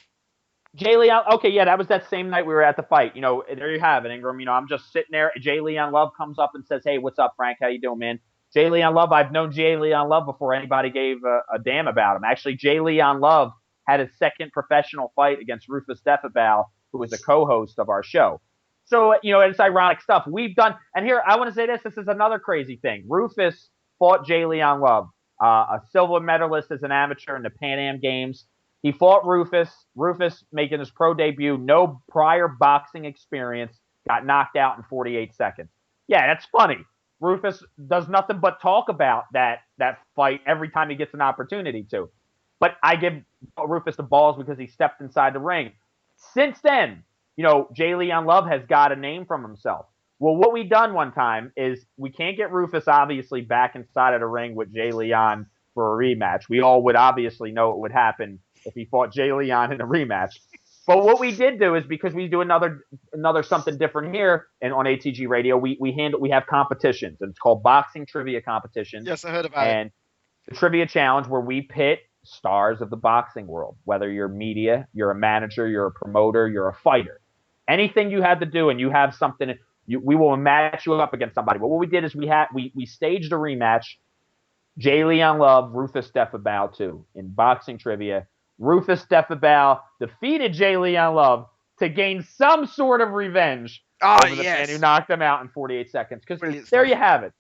Jay Leon, okay, yeah, that was that same night we were at the fight. There you have it, Ingram. I'm just sitting there. Jay Leon Love comes up and says, "Hey, what's up, Frank? How you doing, man?" Jay Leon Love, I've known Jay Leon Love before anybody gave a damn about him. Actually, Jay Leon Love had his second professional fight against Rufus Defabal, who was a co-host of our show. So, it's ironic stuff. We've done, and here, I want to say this is another crazy thing. Rufus fought Jay Leon Love, a silver medalist as an amateur in the Pan Am Games. He fought Rufus. Rufus making his pro debut, no prior boxing experience, got knocked out in 48 seconds. Yeah, that's funny. Rufus does nothing but talk about that fight every time he gets an opportunity to. But I give Rufus the balls because he stepped inside the ring. Since then, Jay Leon Love has got a name from himself. Well, what we done one time is we can't get Rufus obviously back inside of the ring with Jay Leon for a rematch. We all would obviously know it would happen if he fought Jay Leon in a rematch. But what we did do is because we do another something different here and on ATG Radio, we have competitions, and it's called boxing trivia competitions. Yes, I heard about it. And the trivia challenge where we pit stars of the boxing world, whether you're media, you're a manager, you're a promoter, you're a fighter. Anything you had to do and you have something, we will match you up against somebody. But what we did is we staged a rematch. Jay Leon Love, Rufus Defabal, too, in boxing trivia. Rufus Defabal defeated Jay Leon Love to gain some sort of revenge over the man who knocked him out in 48 seconds. Because there you have it.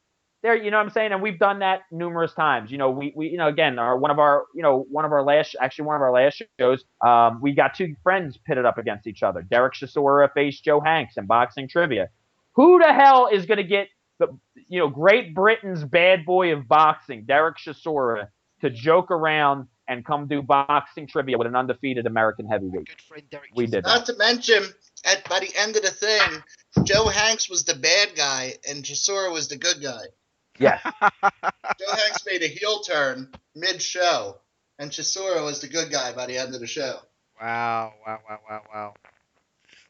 There, you know what I'm saying? And we've done that numerous times. We again, one of our last shows, we got two friends pitted up against each other. Derek Chisora faced Joe Hanks in boxing trivia. Who the hell is going to get Great Britain's bad boy of boxing, Derek Chisora, to joke around and come do boxing trivia with an undefeated American heavyweight? Good friend Derek. We did Not to mention, by the end of the thing, Joe Hanks was the bad guy and Chisora was the good guy. Yeah. Joe Hanks made a heel turn mid-show, and Chisora was the good guy by the end of the show. Wow.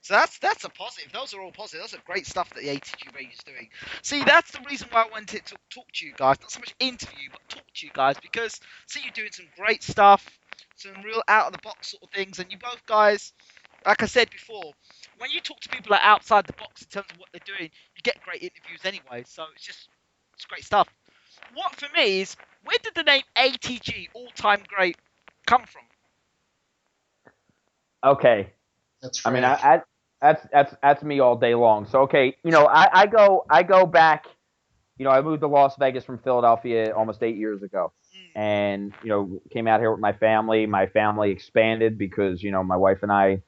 So that's a positive. Those are all positive. Those are great stuff that the ATG Radio is doing. See, that's the reason why I wanted to talk to you guys. Not so much interview, but talk to you guys. Because, see, you're doing some great stuff, some real out-of-the-box sort of things. And you both guys, like I said before, when you talk to people that are outside the box in terms of what they're doing, you get great interviews anyway. So it's great stuff. What, for me, is, where did the name ATG, all-time great, come from? Okay. That's Frank. right. That's me all day long. So okay, I go back. I moved to Las Vegas from Philadelphia almost 8 years ago, and came out here with my family. My family expanded because my wife and I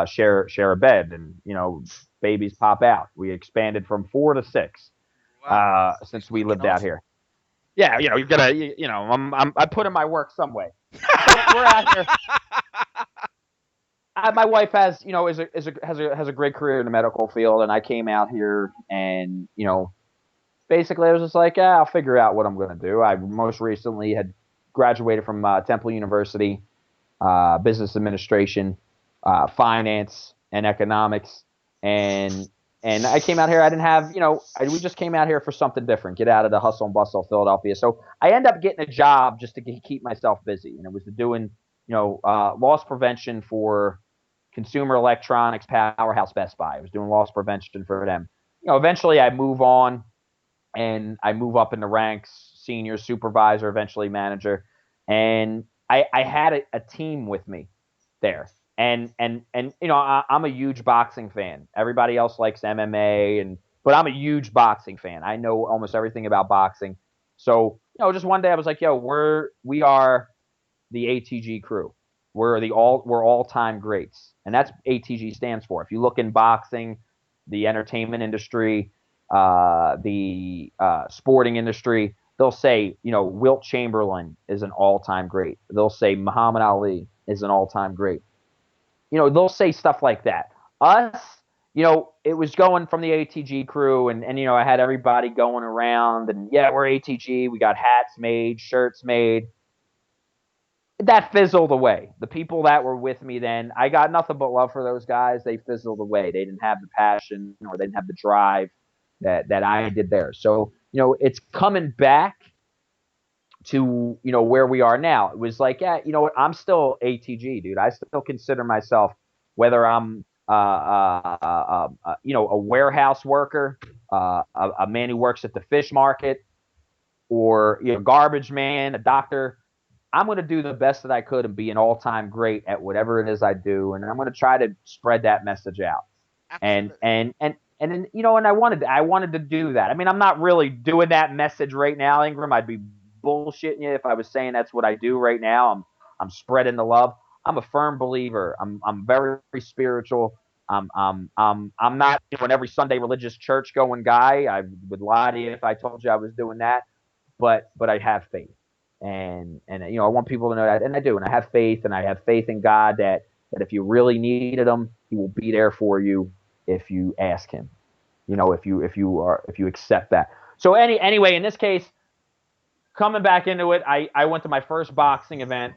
share a bed, and babies pop out. We expanded from 4 to 6 since we lived out here. Yeah, you gotta, I put in my work some way. So we're out here. My wife has a great career in the medical field, and I came out here, and basically I was just like, I'll figure out what I'm going to do. I most recently had graduated from Temple University, business administration, finance, and economics, and I came out here. I didn't have we just came out here for something different, get out of the hustle and bustle of Philadelphia. So I ended up getting a job just to keep myself busy, and it was doing loss prevention for consumer electronics powerhouse Best Buy. I was doing loss prevention for them. Eventually I move on and I move up in the ranks, senior supervisor, eventually manager. And I had a team with me there. And I'm a huge boxing fan. Everybody else likes MMA, but I'm a huge boxing fan. I know almost everything about boxing. So, just one day I was like, we are the ATG crew. We're all-time greats, and that's ATG stands for. If you look in boxing, the entertainment industry, the sporting industry, they'll say, Wilt Chamberlain is an all-time great. They'll say Muhammad Ali is an all-time great. They'll say stuff like that. Us, it was going from the ATG crew, and I had everybody going around, and we're ATG. We got hats made, shirts made. That fizzled away. The people that were with me then, I got nothing but love for those guys. They fizzled away. They didn't have the passion, or they didn't have the drive that I did there. So, it's coming back to, you know, where we are now. It was like, yeah, you know what? I'm still ATG, dude. I still consider myself, whether I'm, you know, a warehouse worker, a man who works at the fish market, or, you know, garbage man, a doctor. I'm going to do the best that I could and be an all-time great at whatever it is I do, and I'm going to try to spread that message out. And Absolutely. and then, you know, and I wanted to do that. I mean, I'm not really doing that message right now, Ingram. I'd be bullshitting you if I was saying that's what I do right now. I'm spreading the love. I'm a firm believer. I'm very, very spiritual. I'm not, you know, an every Sunday religious church going guy. I would lie to you if I told you I was doing that, but I have faith, and you know, I want people to know that, and I do, and I have faith, and I have faith in God that if you really needed Him, He will be there for you if you ask Him. You know, if you accept that. So anyway, in this case, coming back into it, I went to my first boxing event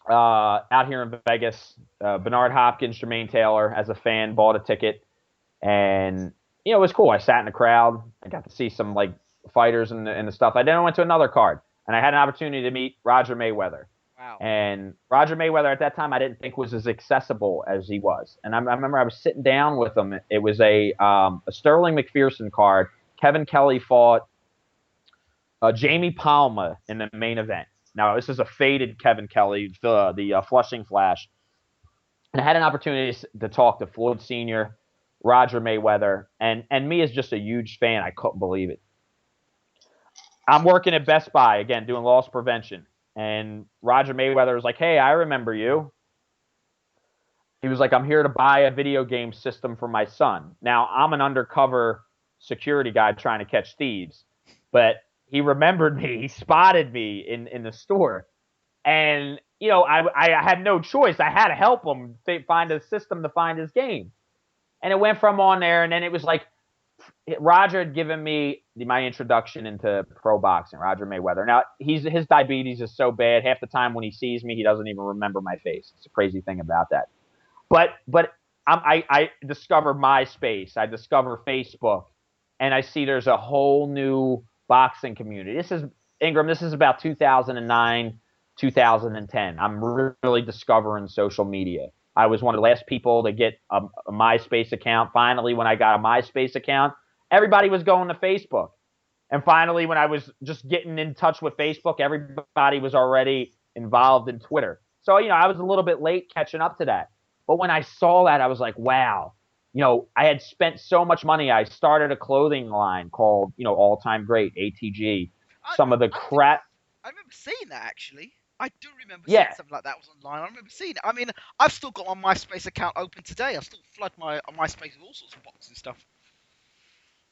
out here in Vegas. Bernard Hopkins, Jermaine Taylor, as a fan, bought a ticket, and you know, it was cool. I sat in the crowd. I got to see some like fighters and the stuff. I then went to another card, and I had an opportunity to meet Roger Mayweather. Wow. And Roger Mayweather at that time I didn't think was as accessible as he was. And I remember I was sitting down with him. It was a Sterling McPherson card. Kevin Kelly fought Jamie Palma in the main event. Now, this is a faded Kevin Kelly, the Flushing Flash. And I had an opportunity to talk to Floyd Sr., Roger Mayweather, and me as just a huge fan. I couldn't believe it. I'm working at Best Buy, again, doing loss prevention. And Roger Mayweather was like, hey, I remember you. He was like, I'm here to buy a video game system for my son. Now, I'm an undercover security guy trying to catch thieves. But he remembered me. He spotted me in the store. And, you know, I had no choice. I had to help him find a system to find his game. And it went from on there, and then it was like, Roger had given me my introduction into pro boxing, Roger Mayweather. Now, his diabetes is so bad, half the time when he sees me, he doesn't even remember my face. It's a crazy thing about that. But I discovered MySpace. I discovered Facebook, and I see there's a whole new boxing community. Ingram, this is about 2009, 2010. I'm really discovering social media. I was one of the last people to get a MySpace account. Finally, when I got a MySpace account, everybody was going to Facebook. And finally, when I was just getting in touch with Facebook, everybody was already involved in Twitter. So, you know, I was a little bit late catching up to that. But when I saw that, I was like, wow. You know, I had spent so much money. I started a clothing line called, you know, All Time Great, ATG. Some of the crap. I remember seeing that, actually. I do remember seeing Yeah. something like that was online. I remember seeing it. I mean, I've still got my MySpace account open today. I still flood my MySpace with all sorts of boxes and stuff.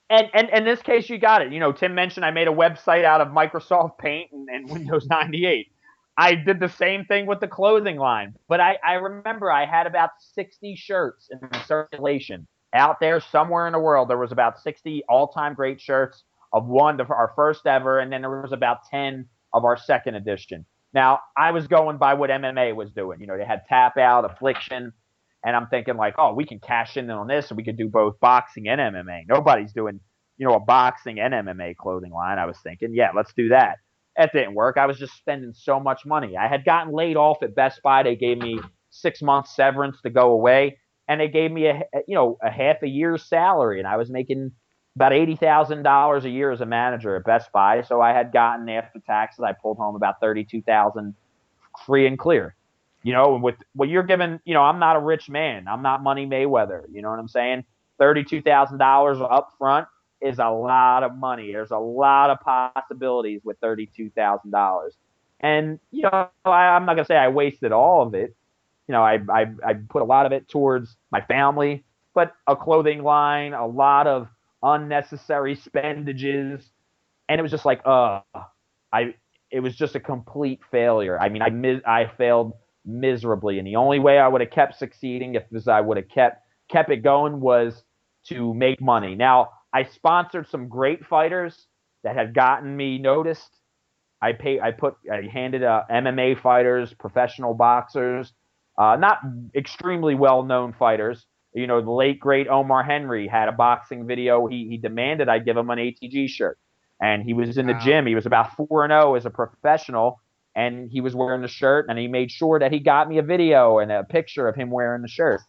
And in this case, you got it. You know, Tim mentioned I made a website out of Microsoft Paint and Windows 98. I did the same thing with the clothing line. But I remember I had about 60 shirts in circulation out there somewhere in the world. There was about 60 all-time great shirts of our first ever, and then there was about 10 of our second edition. Now, I was going by what MMA was doing. You know, they had Tap Out, Affliction, and I'm thinking like, oh, we can cash in on this, and we could do both boxing and MMA. Nobody's doing, you know, a boxing and MMA clothing line. I was thinking, yeah, let's do that. That didn't work. I was just spending so much money. I had gotten laid off at Best Buy. They gave me 6 months severance to go away, and they gave me a half a year's salary, and I was making about $80,000 a year as a manager at Best Buy. So I had gotten, after taxes, I pulled home about $32,000 free and clear. You know, with what you're giving, you know, I'm not a rich man. I'm not Money Mayweather. You know what I'm saying? $32,000 up front is a lot of money. There's a lot of possibilities with $32,000. And, you know, I'm not going to say I wasted all of it. You know, I put a lot of it towards my family, but a clothing line, a lot of unnecessary spendages. And it was just like, it was just a complete failure. I mean, I failed miserably. And the only way I would have kept succeeding if I would have kept it going was to make money. Now, I sponsored some great fighters that had gotten me noticed. I handed MMA fighters, professional boxers, not extremely well-known fighters. You know, the late great Omar Henry had a boxing video. He demanded I give him an ATG shirt, And he was in the gym. He was about 4-0 as a professional, and he was wearing the shirt, and he made sure that he got me a video and a picture of him wearing the shirt.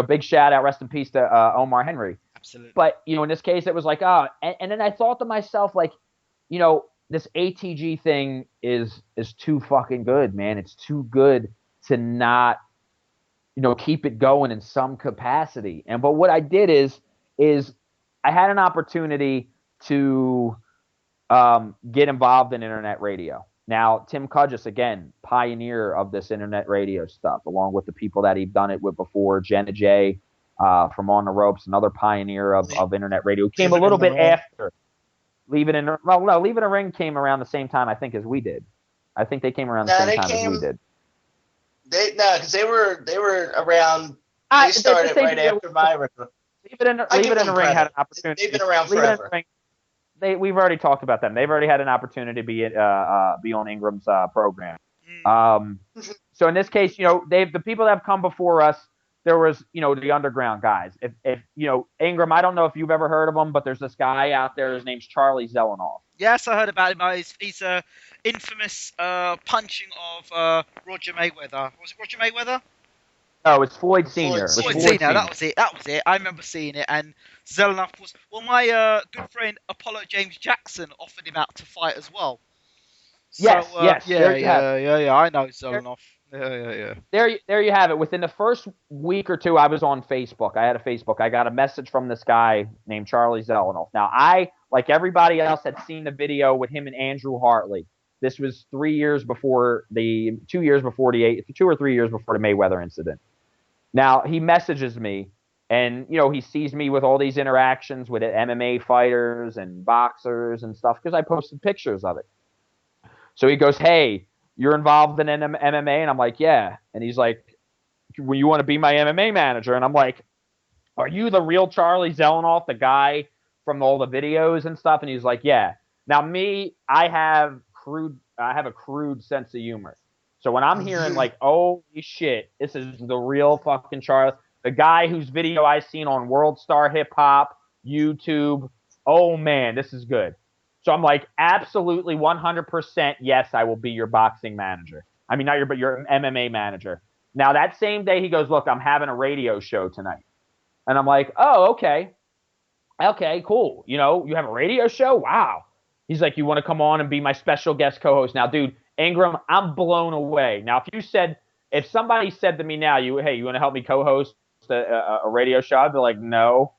Big shout out, rest in peace to Omar Henry. Absolutely. But, in this case, it was like, and then I thought to myself, like, this ATG thing is too fucking good, man. It's too good to not, keep it going in some capacity. But what I did is I had an opportunity to get involved in internet radio. Now, Tim Cudgis, again, pioneer of this internet radio stuff, along with the people that he'd done it with before, Jenna J from On the Ropes, another pioneer of internet radio, came a little bit after. Leave It in a Ring came around the same time, I think, as we did. I think they came around the same time as we did. Because they were around. They started right after my record. Leave It in the Ring had an opportunity. They've been around forever. We've already talked about them. They've already had an opportunity to be on Ingram's program. So in this case, the people that have come before us, there was, the underground guys. If Ingram, I don't know if you've ever heard of him, but there's this guy out there. His name's Charlie Zelenoff. Yes, I heard about him. He's a infamous punching of Roger Mayweather. Was it Roger Mayweather? No, it's Floyd Sr. Floyd Sr. That was it. I remember seeing it. And Zelenoff was... Well, my good friend Apollo James Jackson offered him out to fight as well. Yes. Yeah. I know Zelenoff. Yeah. There you have it. Within the first week or two, I was on Facebook. I had a Facebook. I got a message from this guy named Charlie Zelenoff. Now, I, like everybody else, had seen the video with him and Andrew Hartley. This was 2 or 3 years before the Mayweather incident. Now, he messages me, and, he sees me with all these interactions with MMA fighters and boxers and stuff, because I posted pictures of it. So he goes, hey, you're involved in MMA? And I'm like, yeah. And he's like, well, you want to be my MMA manager? And I'm like, are you the real Charlie Zelenoff, the guy from all the videos and stuff? And he's like, yeah. Now, I have a crude sense of humor. So when I'm hearing like, oh shit, this is the real fucking Charlie, the guy whose video I seen on World Star Hip Hop, YouTube, oh man, this is good. So I'm like, absolutely 100% yes, I will be your boxing manager. I mean, not but your MMA manager. Now that same day he goes, look, I'm having a radio show tonight. And I'm like, oh, okay. Okay, cool. You have a radio show? Wow. He's like, you want to come on and be my special guest co-host? Now, dude, Ingram, I'm blown away. Now, if somebody said to me now, hey, you want to help me co-host a radio show? I'd be like, no,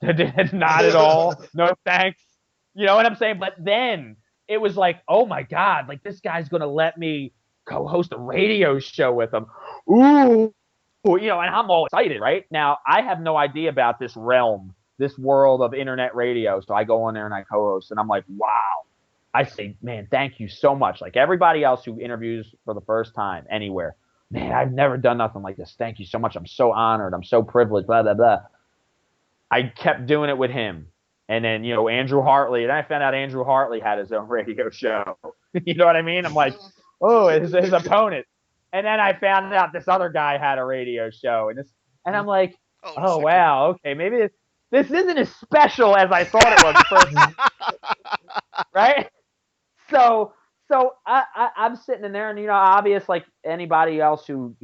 not at all. No, thanks. You know what I'm saying? But then it was like, oh my God, like this guy's going to let me co-host a radio show with him. Ooh, and I'm all excited, right? Now, I have no idea about this world of internet radio. So I go on there and I co-host, and I'm like, wow. I say, man, thank you so much. Like everybody else who interviews for the first time anywhere, man, I've never done nothing like this. Thank you so much. I'm so honored. I'm so privileged, blah, blah, blah. I kept doing it with him. And then, Andrew Hartley, and I found out Andrew Hartley had his own radio show. You know what I mean? I'm like, oh, his opponent. And then I found out this other guy had a radio show. And I'm like, oh wow, okay, maybe this isn't as special as I thought it was first. Right? So I'm sitting in there, and obvious, like anybody else who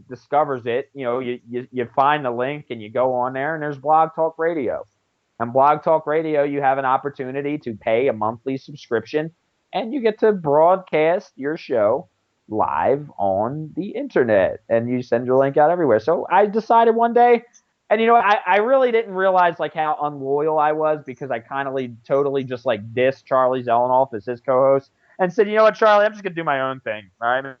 discovers it, you find the link and you go on there, and there's Blog Talk Radio. And Blog Talk Radio, you have an opportunity to pay a monthly subscription, and you get to broadcast your show live on the internet, and you send your link out everywhere. So I decided one day, and I really didn't realize like how unloyal I was, because I kind of totally just like dissed Charlie Zelenoff as his co-host and said, you know what, Charlie, I'm just gonna do my own thing. All right,